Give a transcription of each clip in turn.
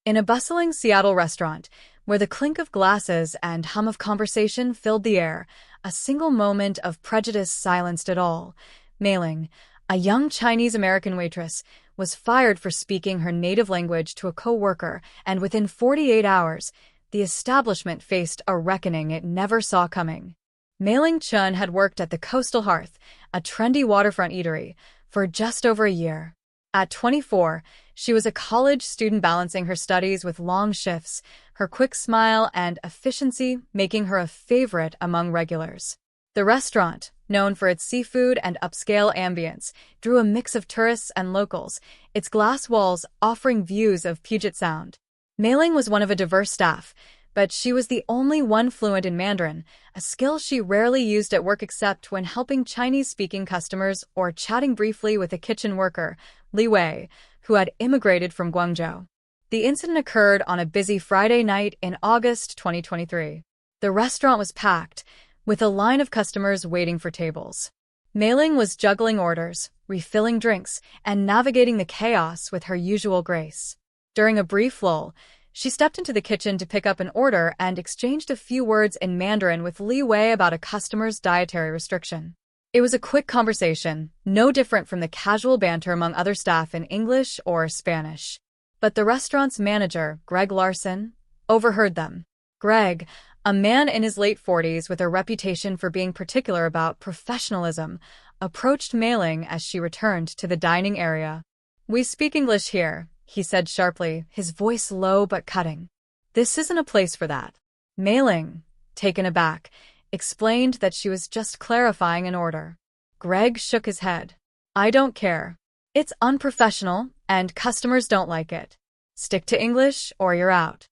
In a bustling Seattle restaurant, where the clink of glasses and hum of conversation filled the air, a single moment of prejudice silenced it all. Mei Ling, a young Chinese-American waitress, was fired for speaking her native language to a co-worker, and within 48 hours, the establishment faced a reckoning it never saw coming. Mei Ling Chun had worked at the Coastal Hearth, a trendy waterfront eatery, for just over a year. At 24, she was a college student balancing her studies with long shifts, her quick smile and efficiency making her a favorite among regulars. The restaurant, known for its seafood and upscale ambience, drew a mix of tourists and locals, its glass walls offering views of Puget Sound. Mei Ling was one of a diverse staff, but she was the only one fluent in Mandarin, a skill she rarely used at work except when helping Chinese-speaking customers or chatting briefly with a kitchen worker, Li Wei, who had immigrated from Guangzhou. The incident occurred on a busy Friday night in August 2023. The restaurant was packed, with a line of customers waiting for tables. Mei Ling was juggling orders, refilling drinks, and navigating the chaos with her usual grace. During a brief lull, she stepped into the kitchen to pick up an order and exchanged a few words in Mandarin with Li Wei about a customer's dietary restriction. It was a quick conversation, no different from the casual banter among other staff in English or Spanish. But the restaurant's manager, Greg Larson, overheard them. Greg, a man in his late 40s with a reputation for being particular about professionalism, approached Mei Ling as she returned to the dining area. "We speak English here," he said sharply, his voice low but cutting. "This isn't a place for that." Mei Ling, taken aback, explained that she was just clarifying an order. Greg shook his head. "I don't care. It's unprofessional, and customers don't like it. Stick to English or you're out."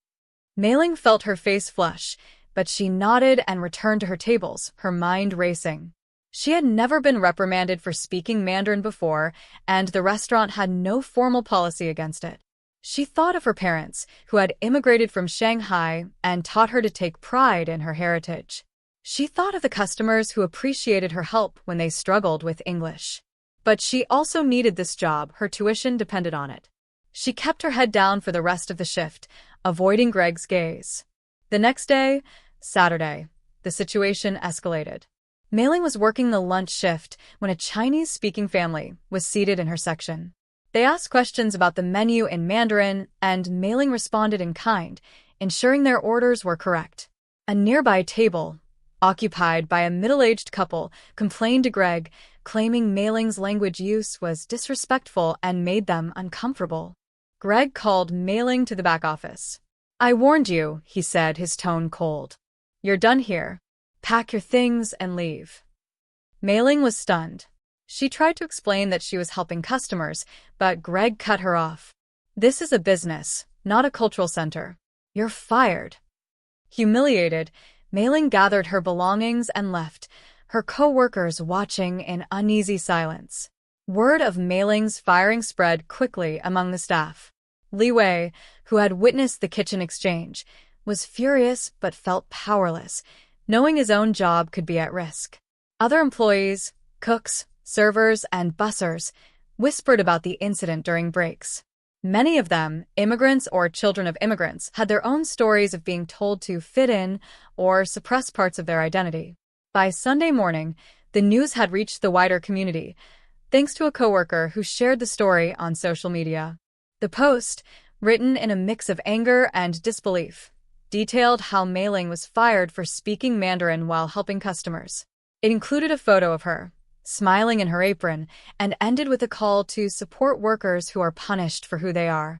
Mei Ling felt her face flush, but she nodded and returned to her tables, her mind racing. She had never been reprimanded for speaking Mandarin before, and the restaurant had no formal policy against it. She thought of her parents, who had immigrated from Shanghai and taught her to take pride in her heritage. She thought of the customers who appreciated her help when they struggled with English. But she also needed this job, her tuition depended on it. She kept her head down for the rest of the shift, avoiding Greg's gaze. The next day, Saturday, the situation escalated. Mei Ling was working the lunch shift when a Chinese-speaking family was seated in her section. They asked questions about the menu in Mandarin, and Mei Ling responded in kind, ensuring their orders were correct. A nearby table, occupied by a middle-aged couple, complained to Greg, claiming Mei Ling's language use was disrespectful and made them uncomfortable. Greg called Mei Ling to the back office. "I warned you," he said, his tone cold. "You're done here. Pack your things and leave." Mei Ling was stunned. She tried to explain that she was helping customers, but Greg cut her off. "This is a business, not a cultural center. You're fired." Humiliated, Mei Ling gathered her belongings and left, her co-workers watching in uneasy silence. Word of Mei Ling's firing spread quickly among the staff. Li Wei, who had witnessed the kitchen exchange, was furious but felt powerless, knowing his own job could be at risk. Other employees, cooks, servers, and bussers, whispered about the incident during breaks. Many of them, immigrants or children of immigrants, had their own stories of being told to fit in or suppress parts of their identity. By Sunday morning, the news had reached the wider community, thanks to a coworker who shared the story on social media. The post, written in a mix of anger and disbelief, detailed how Mei Ling was fired for speaking Mandarin while helping customers. It included a photo of her, smiling in her apron, and ended with a call to support workers who are punished for who they are.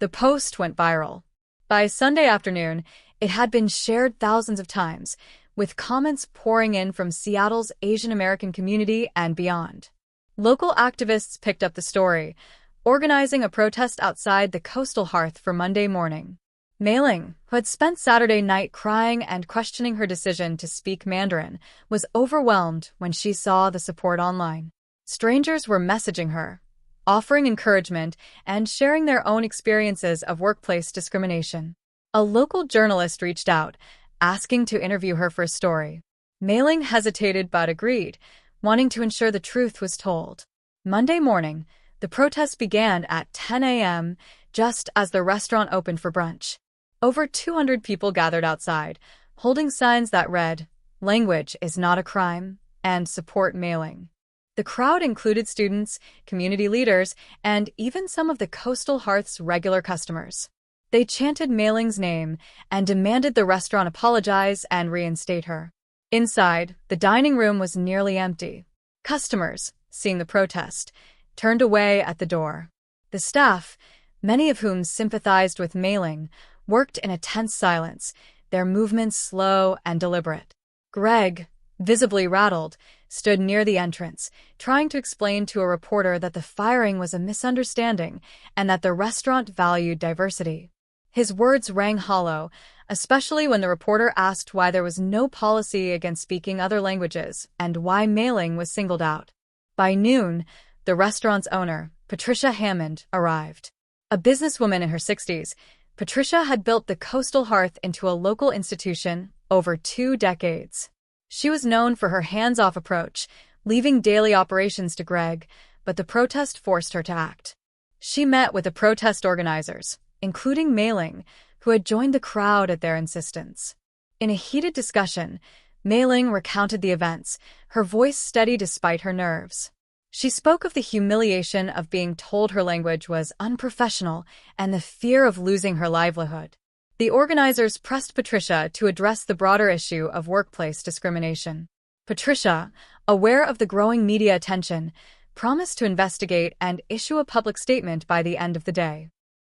The post went viral. By Sunday afternoon, it had been shared thousands of times, with comments pouring in from Seattle's Asian American community and beyond. Local activists picked up the story, organizing a protest outside the Coastal Hearth for Monday morning. Mei Ling, who had spent Saturday night crying and questioning her decision to speak Mandarin, was overwhelmed when she saw the support online. Strangers were messaging her, offering encouragement and sharing their own experiences of workplace discrimination. A local journalist reached out, asking to interview her for a story. Mei Ling hesitated but agreed, wanting to ensure the truth was told. Monday morning, the protest began at 10 a.m., just as the restaurant opened for brunch. Over 200 people gathered outside, holding signs that read, "Language is not a crime," and "Support mailing." The crowd included students, community leaders, and even some of the Coastal Hearth's regular customers. They chanted Mailing's name and demanded the restaurant apologize and reinstate her. Inside, the dining room was nearly empty. Customers, seeing the protest, turned away at the door. The staff, many of whom sympathized with Mailing, worked in a tense silence, their movements slow and deliberate. Greg, visibly rattled, stood near the entrance, trying to explain to a reporter that the firing was a misunderstanding and that the restaurant valued diversity. His words rang hollow, especially when the reporter asked why there was no policy against speaking other languages and why Mailing was singled out. By noon, the restaurant's owner, Patricia Hammond, arrived. A businesswoman in her 60s, Patricia had built the Coastal Hearth into a local institution over 2 decades. She was known for her hands-off approach, leaving daily operations to Greg, but the protest forced her to act. She met with the protest organizers, including Mailing, who had joined the crowd at their insistence. In a heated discussion, Mailing recounted the events, her voice steady despite her nerves. She spoke of the humiliation of being told her language was unprofessional and the fear of losing her livelihood. The organizers pressed Patricia to address the broader issue of workplace discrimination. Patricia, aware of the growing media attention, promised to investigate and issue a public statement by the end of the day.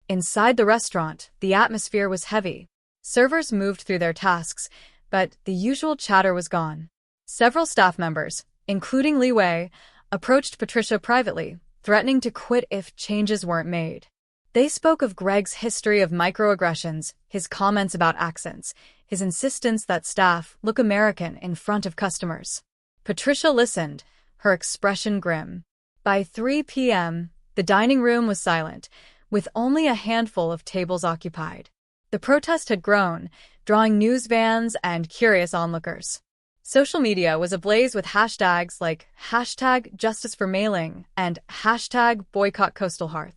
Inside the restaurant, the atmosphere was heavy. Servers moved through their tasks, but the usual chatter was gone. Several staff members, including Li Wei, approached Patricia privately, threatening to quit if changes weren't made. They spoke of Greg's history of microaggressions, his comments about accents, his insistence that staff look American in front of customers. Patricia listened, her expression grim. By 3 p.m., the dining room was silent, with only a handful of tables occupied. The protest had grown, drawing news vans and curious onlookers. Social media was ablaze with hashtags like #JusticeForMailing and #BoycottCoastalHearth.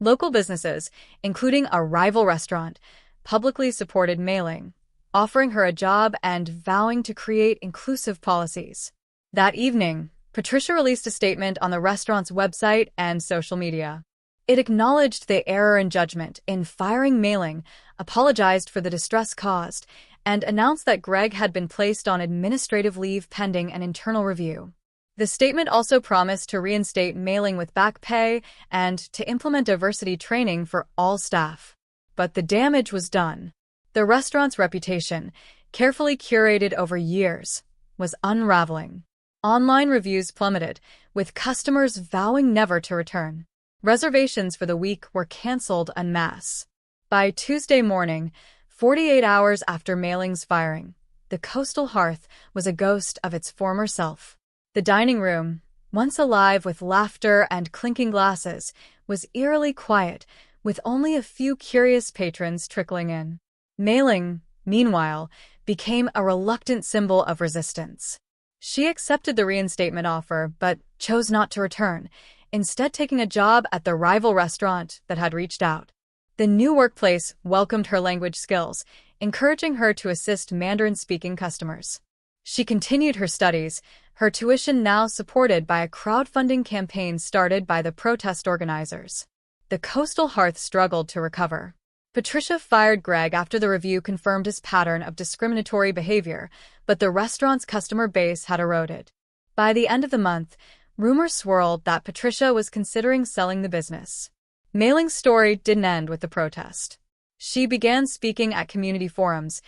Local businesses, including a rival restaurant, publicly supported Mailing, offering her a job and vowing to create inclusive policies. That evening, Patricia released a statement on the restaurant's website and social media. It acknowledged the error in judgment in firing Mailing, apologized for the distress caused, and announced that Greg had been placed on administrative leave pending an internal review. The statement also promised to reinstate Mailing with back pay and to implement diversity training for all staff. But the damage was done. The restaurant's reputation, carefully curated over years, was unraveling. Online reviews plummeted, with customers vowing never to return. Reservations for the week were canceled en masse. By Tuesday morning, 48 hours after Mailing's firing, the Coastal Hearth was a ghost of its former self. The dining room, once alive with laughter and clinking glasses, was eerily quiet, with only a few curious patrons trickling in. Mailing, meanwhile, became a reluctant symbol of resistance. She accepted the reinstatement offer, but chose not to return, instead taking a job at the rival restaurant that had reached out. The new workplace welcomed her language skills, encouraging her to assist Mandarin-speaking customers. She continued her studies, her tuition now supported by a crowdfunding campaign started by the protest organizers. The Coastal Hearth struggled to recover. Patricia fired Greg after the review confirmed his pattern of discriminatory behavior, but the restaurant's customer base had eroded. By the end of the month, rumors swirled that Patricia was considering selling the business. Mailing's story didn't end with the protest. She began speaking at community forums,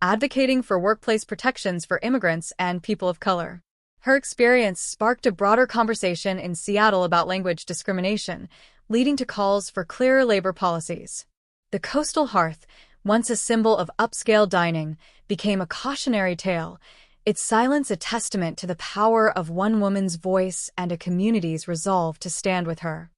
advocating for workplace protections for immigrants and people of color. Her experience sparked a broader conversation in Seattle about language discrimination, leading to calls for clearer labor policies. The Coastal Hearth, once a symbol of upscale dining, became a cautionary tale, its silence a testament to the power of one woman's voice and a community's resolve to stand with her.